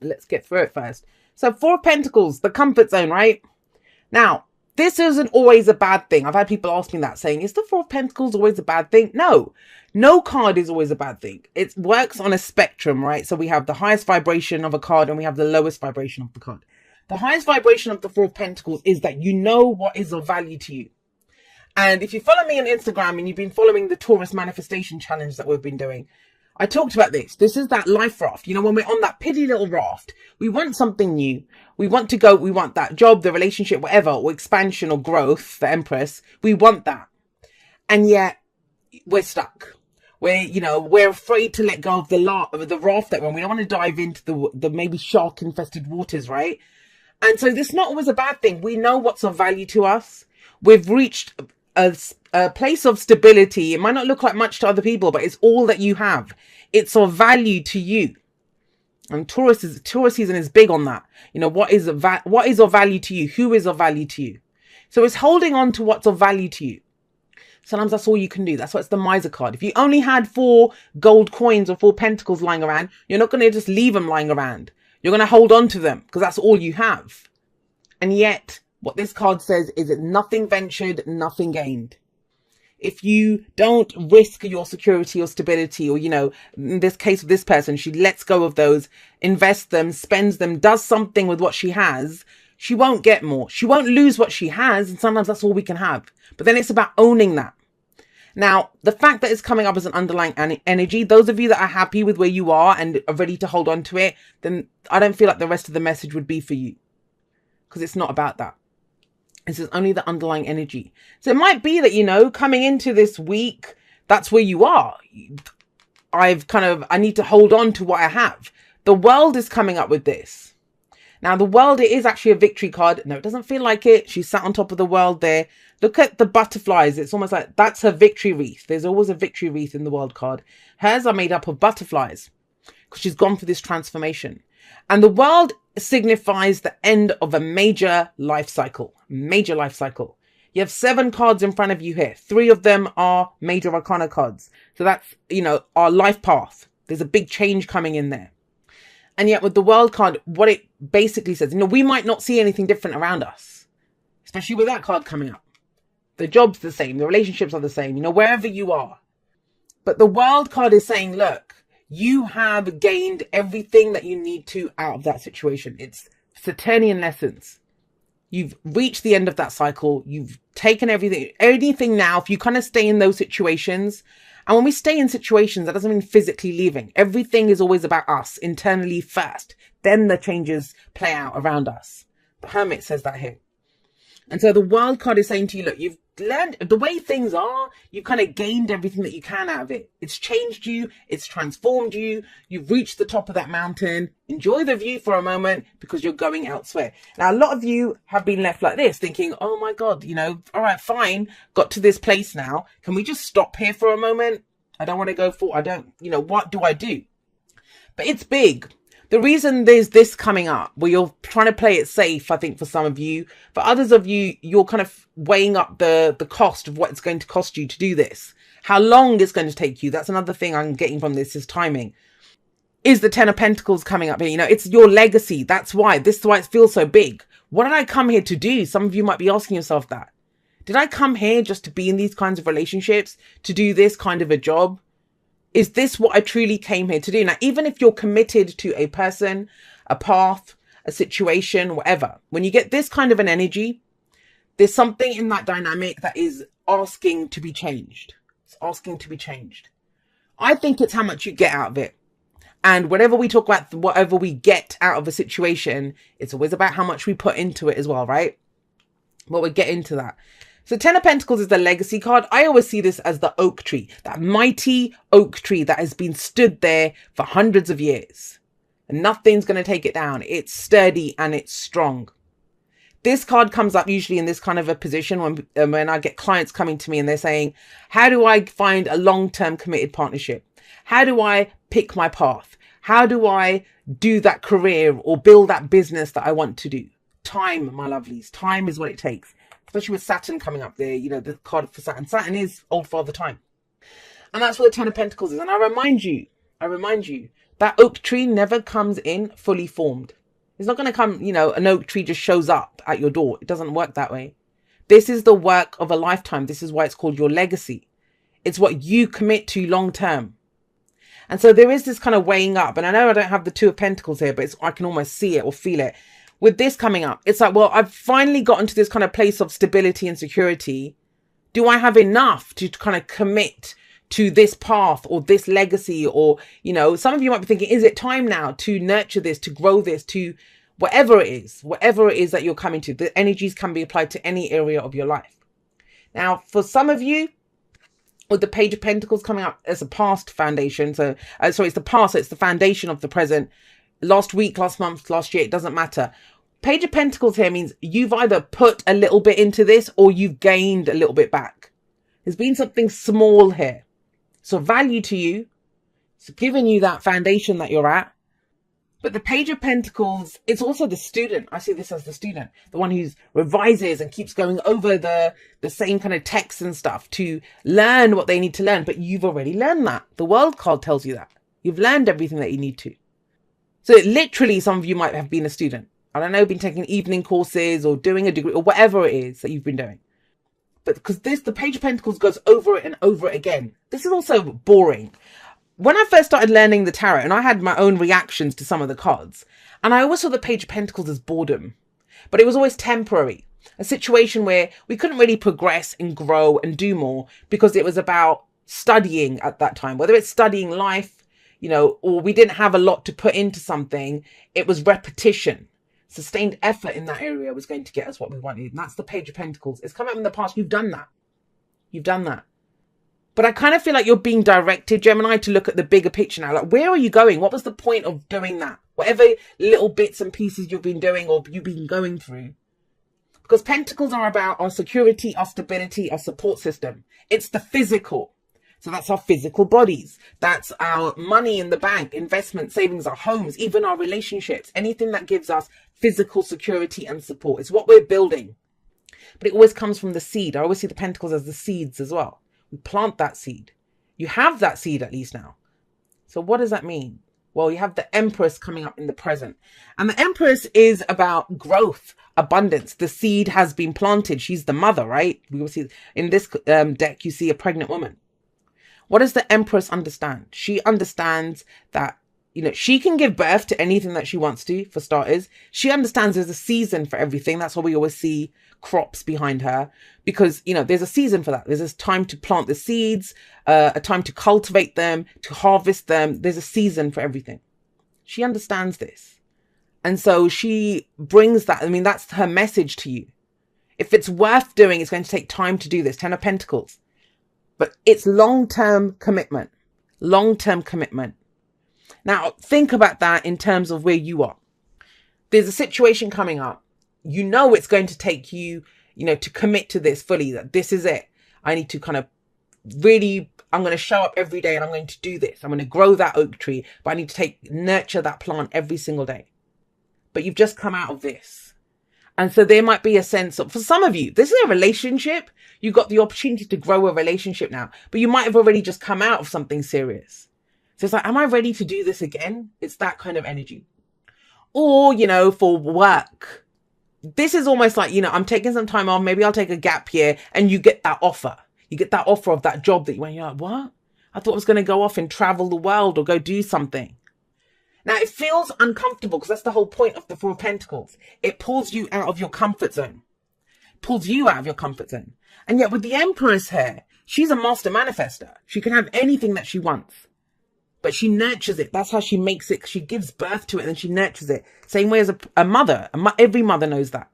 let's get through it first. So 4 of Pentacles, the comfort zone, right? Now, this isn't always a bad thing. I've had people ask me that, saying, is the 4 of Pentacles always a bad thing? No card is always a bad thing. It works on a spectrum, right? So we have the highest vibration of a card and we have the lowest vibration of the card. The highest vibration of the 4 of Pentacles is that you know what is of value to you. And if you follow me on Instagram and you've been following the Taurus manifestation challenge that we've been doing, I talked about this. This is that life raft. You know, when we're on that piddly little raft, we want something new. We want to go, we want that job, the relationship, whatever, or expansion or growth, the Empress. We want that. And yet we're stuck. We're afraid to let go of the raft that when we don't want to dive into the maybe shark infested waters, right? And so this is not always a bad thing. We know what's of value to us. We've reached a place of stability. It might not look like much to other people, but it's all that you have. It's of value to you. And Taurus season is big on that. You know, what is of value to you? Who is of value to you? So it's holding on to what's of value to you. Sometimes that's all you can do. That's why it's the miser card. If you only had 4 gold coins or 4 pentacles lying around, you're not going to just leave them lying around. You're going to hold on to them because that's all you have. And yet, what this card says is that nothing ventured, nothing gained. If you don't risk your security or stability, or, you know, in this case of this person, she lets go of those, invests them, spends them, does something with what she has, she won't get more. She won't lose what she has. And sometimes that's all we can have. But then it's about owning that. Now, the fact that it's coming up as an underlying energy, those of you that are happy with where you are and are ready to hold on to it, then I don't feel like the rest of the message would be for you. Because it's not about that. This is only the underlying energy. So it might be that, you know, coming into this week, that's where you are. I need to hold on to what I have. The world is coming up with this. Now, the world, it is actually a victory card. No, it doesn't feel like it. She's sat on top of the world there. Look at the butterflies. It's almost like that's her victory wreath. There's always a victory wreath in the world card. Hers are made up of butterflies because she's gone for this transformation. And the world signifies the end of a major life cycle. Major life cycle. You have 7 cards in front of you here. 3 of them are major arcana cards. So that's, you know, our life path. There's a big change coming in there. And yet with the world card, what it basically says, you know, we might not see anything different around us, especially with that card coming up. The job's the same. The relationships are the same, you know, wherever you are. But the world card is saying, look, you have gained everything that you need to out of that situation. It's Saturnian lessons. You've reached the end of that cycle. You've taken anything now. If you kind of stay in those situations, and when we stay in situations, that doesn't mean physically leaving. Everything is always about us internally first. Then the changes play out around us. The Hermit says that here. And so the world card is saying to you, look, you've learned the way things are. You've kind of gained everything that you can out of it. It's changed you. It's transformed you. You've reached the top of that mountain. Enjoy the view for a moment because you're going elsewhere. Now, a lot of you have been left like this thinking, oh my God, you know, all right, fine. Got to this place now. Can we just stop here for a moment? I don't want to go forward. What do I do? But it's big. The reason there's this coming up, where you're trying to play it safe, I think for some of you, for others of you, you're kind of weighing up the cost of what it's going to cost you to do this. How long it's going to take you. That's another thing I'm getting from this is timing. Is the 10 of Pentacles coming up here? You know, it's your legacy. This is why it feels so big. What did I come here to do? Some of you might be asking yourself that. Did I come here just to be in these kinds of relationships, to do this kind of a job? Is this what I truly came here to do? Now, even if you're committed to a person, a path, a situation, whatever, when you get this kind of an energy, there's something in that dynamic that is asking to be changed. It's asking to be changed. I think it's how much you get out of it. And whenever we talk about whatever we get out of a situation, it's always about how much we put into it as well, right? Well, we'll get into that. So 10 of Pentacles is the legacy card. I always see this as the oak tree, that mighty oak tree that has been stood there for hundreds of years. And nothing's going to take it down. It's sturdy and it's strong. This card comes up usually in this kind of a position when I get clients coming to me and they're saying, how do I find a long-term committed partnership? How do I pick my path? How do I do that career or build that business that I want to do? Time, my lovelies. Time is what it takes. Especially with Saturn coming up there, you know, the card for Saturn. Saturn is old father time. And that's what the 10 of Pentacles is. And I remind you that That oak tree never comes in fully formed. It's not going to come, an oak tree just shows up at your door. It doesn't work that way. This is the work of a lifetime. This is why it's called your legacy. It's what you commit to long term. And so there is this kind of weighing up. And I know I don't have the Two of Pentacles here, but I can almost see it or feel it. With this coming up, it's like, well, I've finally gotten to this kind of place of stability and security. Do I have enough to kind of commit to this path or this legacy? Or, some of you might be thinking, is it time now to nurture this, to grow this, to whatever it is that you're coming to? The energies can be applied to any area of your life. Now, for some of you, with the Page of Pentacles coming up as a past foundation. So, it's the past, so it's the foundation of the present. Last week, last month, last year, it doesn't matter. Page of Pentacles here means you've either put a little bit into this or you've gained a little bit back. There's been something small here. So value to you. It's giving you that foundation that you're at. But the Page of Pentacles, it's also the student. I see this as the student, the one who revises and keeps going over the same kind of texts and stuff to learn what they need to learn. But you've already learned that. The World card tells you that. You've learned everything that you need to. So literally, some of you might have been a student. I don't know, been taking evening courses or doing a degree or whatever it is that you've been doing. But because the Page of Pentacles goes over it and over it again. This is also boring. When I first started learning the tarot, and I had my own reactions to some of the cards, and I always saw the Page of Pentacles as boredom, but it was always temporary. A situation where we couldn't really progress and grow and do more because it was about studying at that time, whether it's studying life, or we didn't have a lot to put into something. It was repetition. Sustained effort in that area was going to get us what we wanted. And that's the Page of Pentacles. It's come up in the past. You've done that. You've done that. But I kind of feel like you're being directed, Gemini, to look at the bigger picture now. Like, where are you going? What was the point of doing that? Whatever little bits and pieces you've been doing or you've been going through. Because Pentacles are about our security, our stability, our support system. It's the physical. So that's our physical bodies. That's our money in the bank, investment, savings, our homes, even our relationships. Anything that gives us physical security and support. It's what we're building. But it always comes from the seed. I always see the Pentacles as the seeds as well. We plant that seed. You have that seed at least now. So what does that mean? Well, you have the Empress coming up in the present. And the Empress is about growth, abundance. The seed has been planted. She's the mother, right? We will see in this deck, you see a pregnant woman. What does the Empress understand? She understands that, she can give birth to anything that she wants to, for starters. She understands there's a season for everything. That's why we always see crops behind her, because, there's a season for that. There's a time to plant the seeds, a time to cultivate them, to harvest them. There's a season for everything. She understands this. And so she brings that. That's her message to you. If it's worth doing, it's going to take time to do this. 10 of Pentacles. But it's long-term commitment. Long-term commitment. Now, think about that in terms of where you are. There's a situation coming up. It's going to take you, to commit to this fully, that this is it. I need to kind of really, I'm going to show up every day and I'm going to do this. I'm going to grow that oak tree, but I need to nurture that plant every single day. But you've just come out of this. And so there might be a sense of, for some of you, this is a relationship. You've got the opportunity to grow a relationship now, but you might have already just come out of something serious. So it's like, am I ready to do this again? It's that kind of energy. Or, for work, this is almost like, I'm taking some time off. Maybe I'll take a gap year, and you get that offer. You get that offer of that job that you're like, what? I thought I was going to go off and travel the world or go do something. Now, it feels uncomfortable because that's the whole point of the Four of Pentacles. It pulls you out of your comfort zone. Pulls you out of your comfort zone. And yet with the Empress here, she's a master manifester. She can have anything that she wants. But she nurtures it. That's how she makes it. She gives birth to it and then she nurtures it. Same way as a mother. Every mother knows that.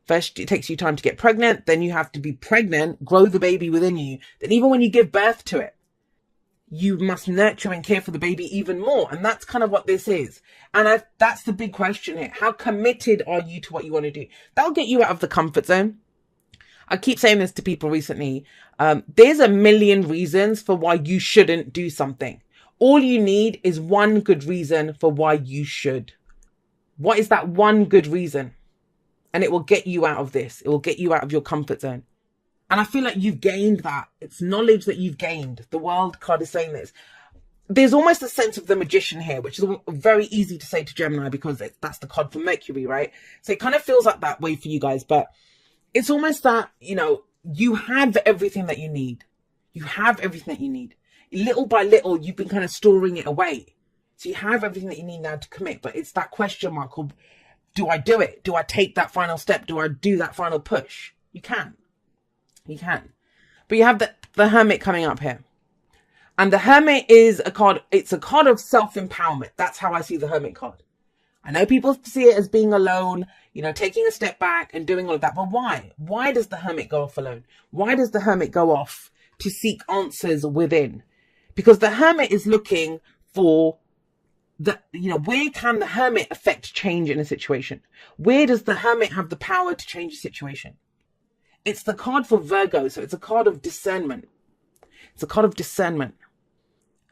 First, it takes you time to get pregnant. Then you have to be pregnant, grow the baby within you. Then even when you give birth to it, you must nurture and care for the baby even more. And that's kind of what this is. And that's the big question here. How committed are you to what you want to do? That'll get you out of the comfort zone. I keep saying this to people recently. There's a million reasons for why you shouldn't do something. All you need is one good reason for why you should. What is that one good reason? And it will get you out of this. It will get you out of your comfort zone. And I feel like you've gained that. It's knowledge that you've gained. The World card is saying this. there's almost a sense of the magician here, which is very easy to say to Gemini because that's the card for Mercury, right? So it kind of feels like that way for you guys, but it's almost that, you know, you have everything that you need. You have everything that you need. Little by little, you've been kind of storing it away. So you have everything that you need now to commit, but it's that question mark of, do I do it? Do I take that final step? Do I do that final push? You can. You can. But you have the Hermit coming up here. And the Hermit is a card, it's a card of self-empowerment. That's how I see the Hermit card. I know people see it as being alone, you know, taking a step back and doing all of that. But why? Why does the Hermit go off alone? Why does the Hermit go off to seek answers within? Because the Hermit is looking for where can the Hermit affect change in a situation? Where does the Hermit have the power to change a situation? It's the card for Virgo, so it's a card of discernment. It's a card of discernment.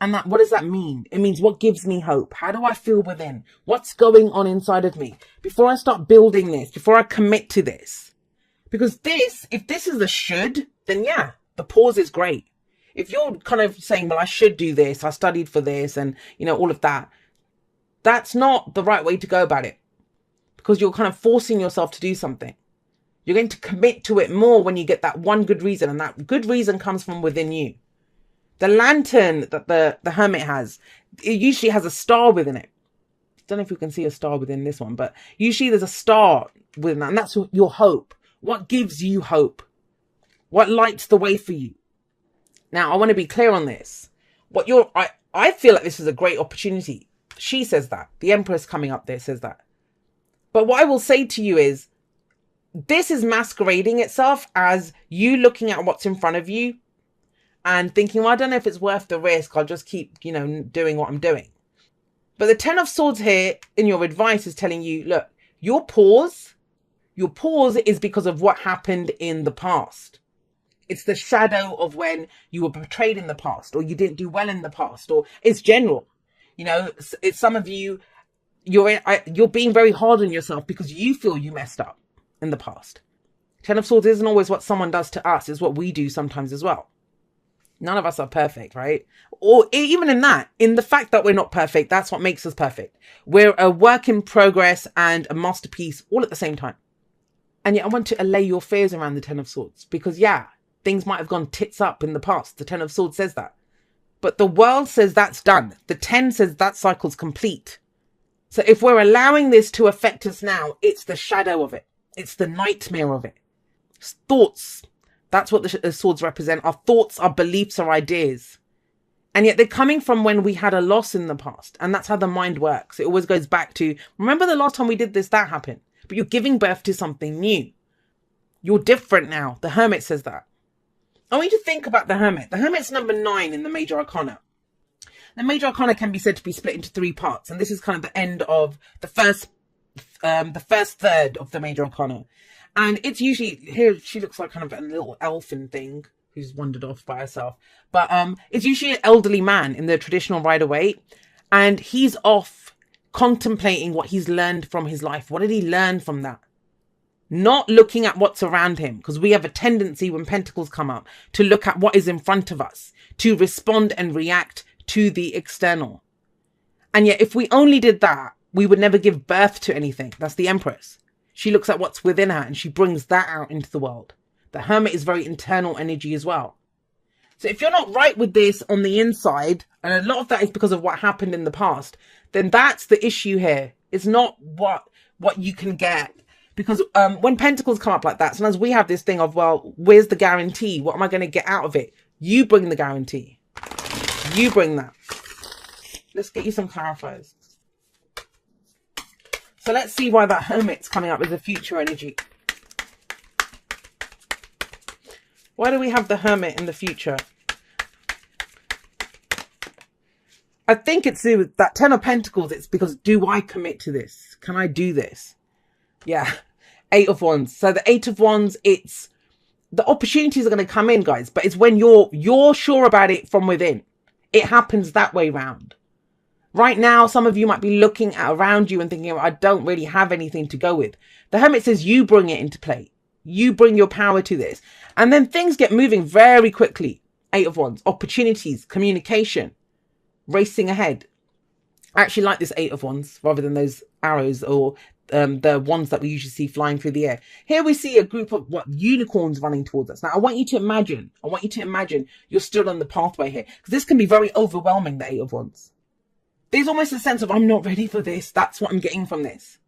And what does that mean? It means what gives me hope? How do I feel within? What's going on inside of me? Before I start building this, before I commit to this. Because if this is a should, then yeah, the pause is great. If you're kind of saying, well, I should do this, I studied for this, and, you know, all of that, that's not the right way to go about it. Because you're kind of forcing yourself to do something. You're going to commit to it more when you get that one good reason, and that good reason comes from within you. The lantern that the Hermit has, it usually has a star within it. I don't know if you can see a star within this one, but usually there's a star within that, and that's your hope. What gives you hope? What lights the way for you? Now, I want to be clear on this. I feel like this is a great opportunity. She says that. The Empress coming up there says that. But what I will say to you is, this is masquerading itself as you looking at what's in front of you and thinking, well, I don't know if it's worth the risk. I'll just keep, you know, doing what I'm doing. But the Ten of Swords here in your advice is telling you, look, your pause is because of what happened in the past. It's the shadow of when you were betrayed in the past, or you didn't do well in the past, or it's general. You know, it's some of you, you're being very hard on yourself because you feel you messed up in the past. Ten of Swords isn't always what someone does to us, it's what we do sometimes as well. None of us are perfect, right? Or even in the fact that we're not perfect, that's what makes us perfect. We're a work in progress and a masterpiece all at the same time. And yet I want to allay your fears around the Ten of Swords because, yeah, things might have gone tits up in the past. The Ten of Swords says that. But the world says that's done. The 10 says that cycle's complete. So if we're allowing this to affect us now, it's the shadow of it. It's the nightmare of it. Thoughts. That's what the swords represent. Our thoughts, our beliefs, our ideas. And yet they're coming from when we had a loss in the past. And that's how the mind works. It always goes back to, remember the last time we did this, that happened. But you're giving birth to something new. You're different now. The Hermit says that. I want you to think about the Hermit. The Hermit's number 9 in the Major Arcana. The Major Arcana can be said to be split into 3 parts. And this is kind of the end of the first third of the Major Arcana. And it's usually, here she looks like kind of a little elfin thing who's wandered off by herself. But it's usually an elderly man in the traditional Rider-Waite. And he's off contemplating what he's learned from his life. What did he learn from that? Not looking at what's around him. Because we have a tendency when Pentacles come up to look at what is in front of us. To respond and react to the external. And yet if we only did that, we would never give birth to anything. That's the Empress. She looks at what's within her and she brings that out into the world. The Hermit is very internal energy as well. So if you're not right with this on the inside, and a lot of that is because of what happened in the past, then that's the issue here. It's not what you can get. Because when Pentacles come up like that, sometimes we have this thing of, well, where's the guarantee? What am I going to get out of it? You bring the guarantee. You bring that. Let's get you some clarifiers. So let's see why that Hermit's coming up as a future energy. Why do we have the Hermit in the future? I think it's with that 10 of Pentacles. It's because, do I commit to this? Can I do this? Yeah. 8 of Wands. So the 8 of Wands, it's the opportunities are going to come in, guys. But it's when you're sure about it from within. It happens that way round. Right now, some of you might be looking at around you and thinking, I don't really have anything to go with. The Hermit says you bring it into play. You bring your power to this. And then things get moving very quickly. 8 of Wands, opportunities, communication. racing ahead. I actually like this 8 of Wands rather than those arrows or the ones that we usually see flying through the air. Here we see a group of unicorns running towards us. Now I want you to imagine you're still on the pathway here, because this can be very overwhelming, the 8 of Wands. There's almost a sense of, I'm not ready for this. That's what I'm getting from this.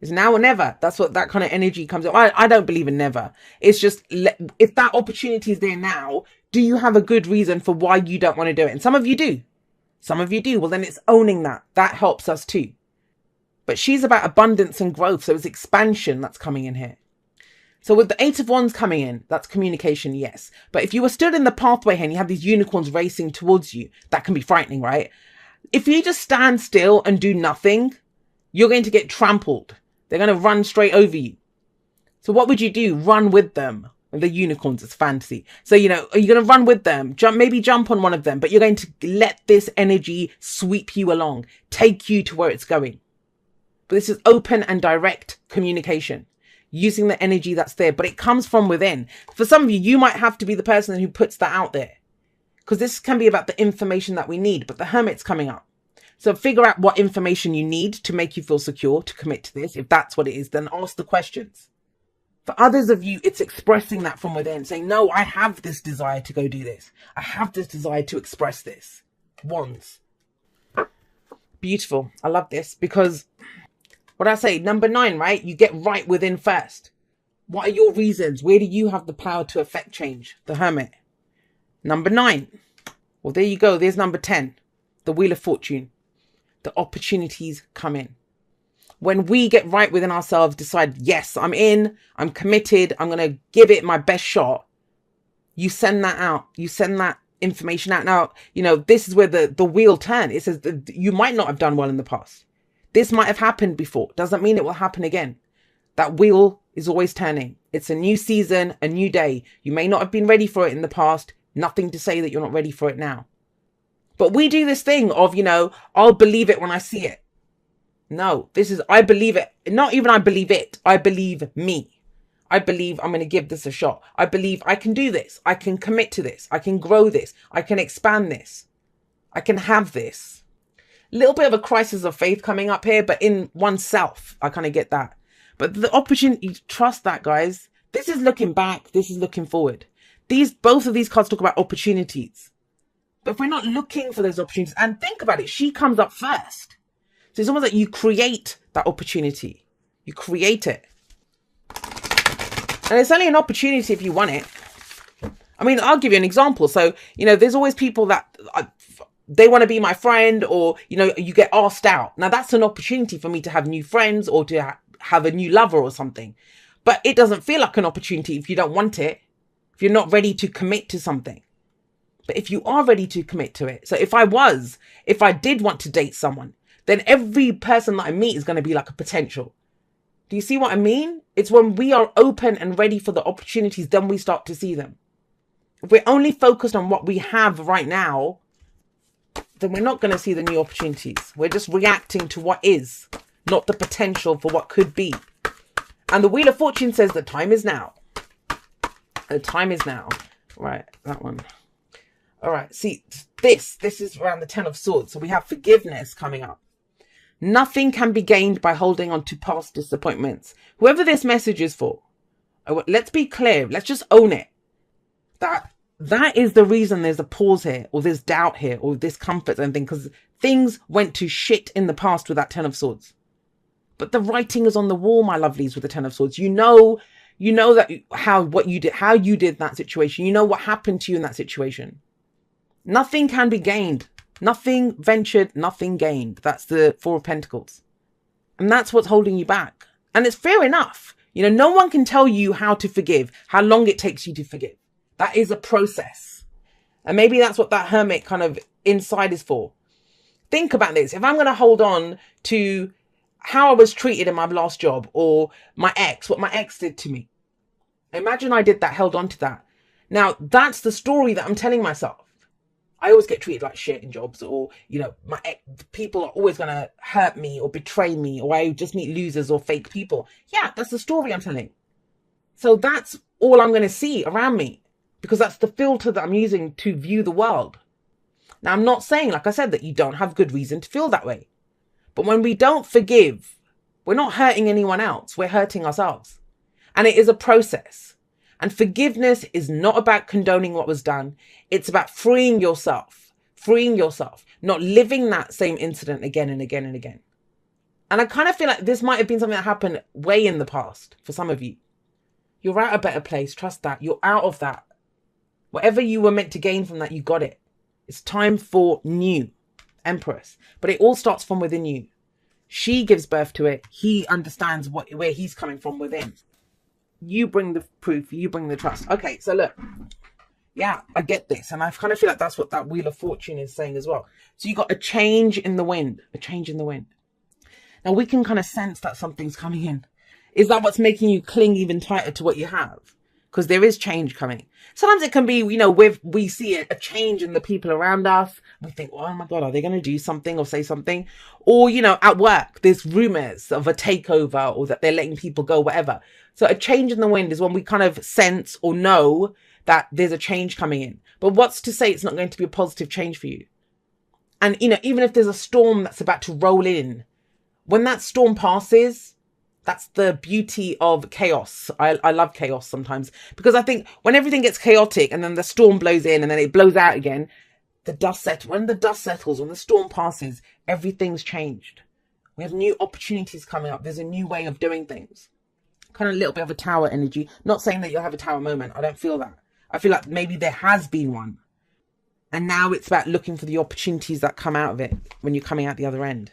It's now or never. That's what that kind of energy comes up. I don't believe in never. It's just, if that opportunity is there now, do you have a good reason for why you don't want to do it? And some of you do. Some of you do. Well, then it's owning that. That helps us too. But she's about abundance and growth. So it's expansion that's coming in here. So with the 8 of Wands coming in, that's communication, yes. But if you were stood in the pathway here and you have these unicorns racing towards you, that can be frightening, right? If you just stand still and do nothing, you're going to get trampled. They're going to run straight over you. So what would you do? Run with them. The unicorns is fantasy. So, you know, are you going to run with them? Maybe jump on one of them, but you're going to let this energy sweep you along, take you to where it's going. But this is open and direct communication, using the energy that's there, but it comes from within. For some of you, you might have to be the person who puts that out there, because this can be about the information that we need, but the Hermit's coming up. So figure out what information you need to make you feel secure to commit to this. If that's what it is, then ask the questions. For others of you, it's expressing that from within, saying, no, I have this desire to go do this. I have this desire to express this. Wands. Beautiful. I love this, because what I say, number 9, right? You get right within first. What are your reasons? Where do you have the power to affect change? The Hermit. Number 9. Well, there you go. There's number 10. The Wheel of Fortune. The opportunities come in. When we get right within ourselves, decide, yes, I'm in, I'm committed, I'm going to give it my best shot. You send that out. You send that information out. Now, you know, this is where the wheel turns. It says that you might not have done well in the past. This might have happened before. Doesn't mean it will happen again. That wheel is always turning. It's a new season, a new day. You may not have been ready for it in the past. Nothing to say that you're not ready for it now. But we do this thing of, you know, I'll believe it when I see it. No, this is, I believe it. Not even I believe it. I believe me. I believe I'm going to give this a shot. I believe I can do this. I can commit to this. I can grow this. I can expand this. I can have this. A little bit of a crisis of faith coming up here, but in oneself, I kind of get that. But the opportunity, trust that, guys. This is looking back. This is looking forward. Both of these cards talk about opportunities. But if we're not looking for those opportunities, and think about it, she comes up first. So it's almost like you create that opportunity. You create it. And it's only an opportunity if you want it. I mean, I'll give you an example. So, you know, there's always people that they want to be my friend, or, you know, you get asked out. Now, that's an opportunity for me to have new friends or to have a new lover or something. But it doesn't feel like an opportunity if you don't want it, if you're not ready to commit to something. But if you are ready to commit to it. So if I did want to date someone, then every person that I meet is going to be like a potential. Do you see what I mean? It's when we are open and ready for the opportunities, then we start to see them. If we're only focused on what we have right now, then we're not going to see the new opportunities. We're just reacting to what is, not the potential for what could be. And the Wheel of Fortune says the time is now. The time is now. Right, that one. All right, see, this is around the 10 of Swords. So we have forgiveness coming up. Nothing can be gained by holding on to past disappointments. Whoever this message is for, let's be clear. Let's just own it. That is the reason there's a pause here, or there's doubt here, or discomfort and thing, because things went to shit in the past with that 10 of Swords. But the writing is on the wall, my lovelies, with the 10 of Swords. You know that how you did that situation. You know what happened to you in that situation. Nothing can be gained. Nothing ventured, nothing gained. That's the 4 of Pentacles. And that's what's holding you back. And it's fair enough. You know, no one can tell you how to forgive, how long it takes you to forgive. That is a process. And maybe that's what that Hermit kind of inside is for. Think about this. If I'm going to hold on to how I was treated in my last job, or my ex, what my ex did to me. Imagine I did that, held on to that. Now, that's the story that I'm telling myself. I always get treated like shit in jobs, or, you know, people are always going to hurt me or betray me, or I just meet losers or fake people. Yeah, that's the story I'm telling. So that's all I'm going to see around me, because that's the filter that I'm using to view the world. Now, I'm not saying, like I said, that you don't have good reason to feel that way. But when we don't forgive, we're not hurting anyone else. We're hurting ourselves. And it is a process. And forgiveness is not about condoning what was done. It's about freeing yourself, not living that same incident again and again and again. And I kind of feel like this might have been something that happened way in the past for some of you. You're at a better place. Trust that. You're out of that. Whatever you were meant to gain from that, you got it. It's time for new, Empress. But it all starts from within you. She gives birth to it. He understands where he's coming from within. You bring the proof. You bring the trust. Okay, so look. Yeah, I get this. And I kind of feel like that's what that Wheel of Fortune is saying as well. So you got a change in the wind. A change in the wind. Now we can kind of sense that something's coming in. Is that what's making you cling even tighter to what you have? Because there is change coming. Sometimes it can be, you know, we see a change in the people around us. We think, oh my God, are they going to do something or say something? Or, you know, at work, there's rumors of a takeover or that they're letting people go, whatever. So a change in the wind is when we kind of sense or know that there's a change coming in. But what's to say it's not going to be a positive change for you? And, you know, even if there's a storm that's about to roll in, when that storm passes, that's the beauty of chaos. I love chaos sometimes because I think when everything gets chaotic and then the storm blows in and then it blows out again, when the dust settles, when the storm passes, everything's changed. We have new opportunities coming up. There's a new way of doing things. Kind of a little bit of a tower energy. Not saying that you'll have a tower moment. I don't feel that. I feel like maybe there has been one. And now it's about looking for the opportunities that come out of it when you're coming out the other end.